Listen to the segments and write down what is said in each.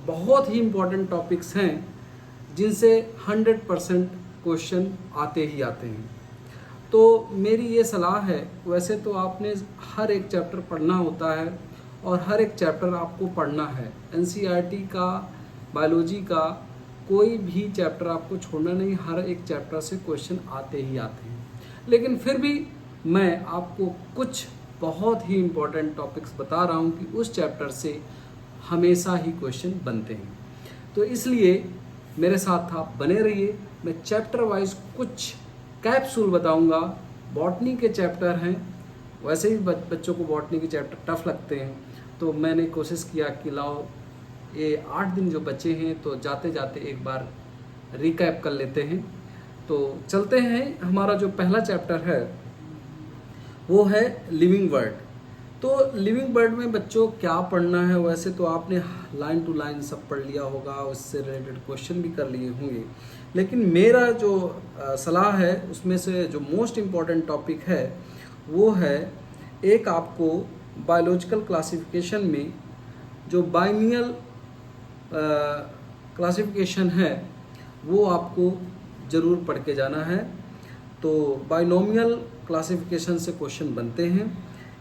बहुत ही important topics हैं जिनसे 100% क्वेश्चन आते ही आते हैं। तो मेरी ये सलाह है, वैसे तो आपने हर एक चैप्टर पढ़ना होता है और हर एक चैप्टर आपको पढ़ना है। एनसीईआरटी का, बायोलॉजी का कोई भी चैप्टर आपको छोड़ना नहीं, हर एक चैप्टर से क्वेश्चन आते ही आते हैं। लेकिन फिर भी मैं आपको कुछ बहुत ही इम्पोर्टेंट टॉपिक्स बता रहा हूँ कि उस चैप्टर से हमेशा ही क्वेश्चन बनते हैं। तो इसलिए मेरे साथ आप बने रहिए। मैं चैप्टर वाइज कुछ कैप्सूल बताऊंगा। बॉटनी के चैप्टर हैं, वैसे ही बच्चों को बॉटनी के चैप्टर टफ लगते हैं, तो मैंने कोशिश किया कि लाओ ये 8 दिन जो बचे हैं तो जाते जाते एक बार रिकैप कर लेते हैं। तो चलते हैं। हमारा जो पहला चैप्टर है वो है लिविंग वर्ड। तो लिविंग वर्ड में बच्चों क्या पढ़ना है, वैसे तो आपने लाइन टू लाइन सब पढ़ लिया होगा, उससे रिलेटेड क्वेश्चन भी कर लिए होंगे। लेकिन मेरा जो सलाह है उसमें से जो मोस्ट इम्पॉर्टेंट टॉपिक है वो है, एक आपको बायोलॉजिकल क्लासिफिकेशन में जो बाइनियल क्लासिफिकेशन है वो आपको ज़रूर पढ़ के जाना है। तो बाइनोमियल क्लासिफिकेशन से क्वेश्चन बनते हैं।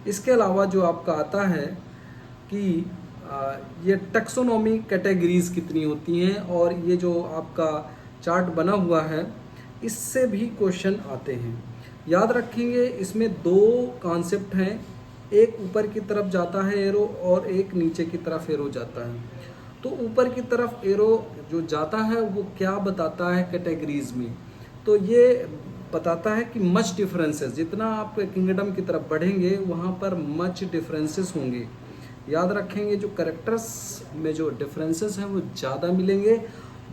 इसके अलावा जो आपका आता है कि ये टैक्सोनॉमी कैटेगरीज कितनी होती हैं, और ये जो आपका चार्ट बना हुआ है इससे भी क्वेश्चन आते हैं। याद रखेंगे इसमें 2 कॉन्सेप्ट हैं, एक ऊपर की तरफ जाता है एरो और एक नीचे की तरफ एरो जाता है। तो ऊपर की तरफ एरो जो जाता है वो क्या बताता है कैटेगरीज में, तो ये बताता है कि मच डिफरेंसेस, जितना आप किंगडम की तरफ बढ़ेंगे वहाँ पर मच डिफरेंसेस होंगे। याद रखेंगे जो करेक्टर्स में जो डिफरेंसेस हैं वो ज़्यादा मिलेंगे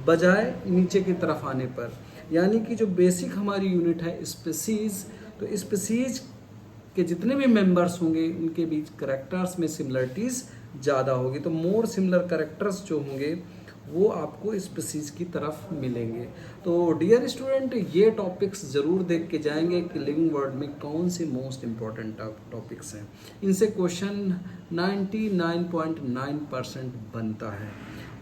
बजाय नीचे की तरफ आने पर। यानी कि जो बेसिक हमारी यूनिट है स्पीसीज, तो स्पीसीज के जितने भी मेंबर्स होंगे उनके बीच करेक्टर्स में सिमिलरिटीज़ ज़्यादा होगी। तो मोर सिमिलर करेक्टर्स जो होंगे वो आपको स्पीसीज की तरफ मिलेंगे। तो डियर स्टूडेंट, ये टॉपिक्स ज़रूर देख के जाएंगे कि लिविंग वर्ड में कौन से मोस्ट इम्पॉर्टेंट टॉपिक्स हैं। इनसे क्वेश्चन 99.9% बनता है।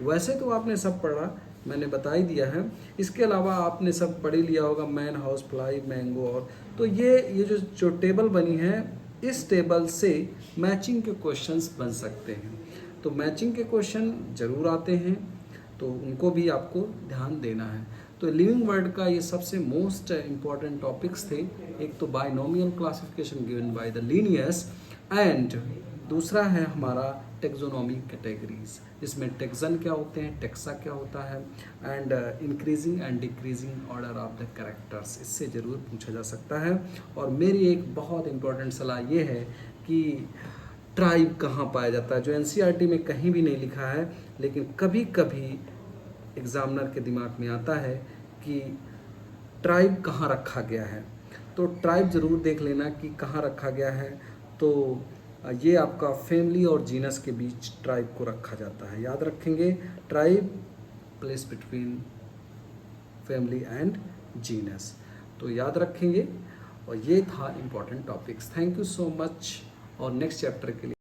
वैसे तो आपने सब पढ़ा, मैंने बता ही दिया है। इसके अलावा आपने सब पढ़ ही लिया होगा, मैन, हाउस फ्लाई, मैंगो, और तो ये जो टेबल बनी है, इस टेबल से मैचिंग के क्वेश्चंस बन सकते हैं। तो मैचिंग के क्वेश्चन ज़रूर आते हैं, तो उनको भी आपको ध्यान देना है। तो लिविंग वर्ड का ये सबसे मोस्ट इम्पॉर्टेंट टॉपिक्स थे। एक तो binomial classification given by the Linnaeus, and दूसरा है हमारा टेक्सोनॉमी कैटेगरीज, जिसमें टेक्सन क्या होते हैं, टेक्सा क्या होता है, and increasing and decreasing order of the characters, इससे ज़रूर पूछा जा सकता है। और मेरी एक बहुत इंपॉर्टेंट सलाह ये है कि ट्राइब कहाँ पाया जाता है, जो एनसीईआरटी में कहीं भी नहीं लिखा है, लेकिन कभी कभी एग्जामिनर के दिमाग में आता है कि ट्राइब कहाँ रखा गया है। तो ट्राइब ज़रूर देख लेना कि कहाँ रखा गया है। तो ये आपका फैमिली और जीनस के बीच ट्राइब को रखा जाता है। याद रखेंगे, tribe place between family and genus, तो याद रखेंगे। और ये था important topics. Thank you so much. और नेक्स्ट चैप्टर के लिए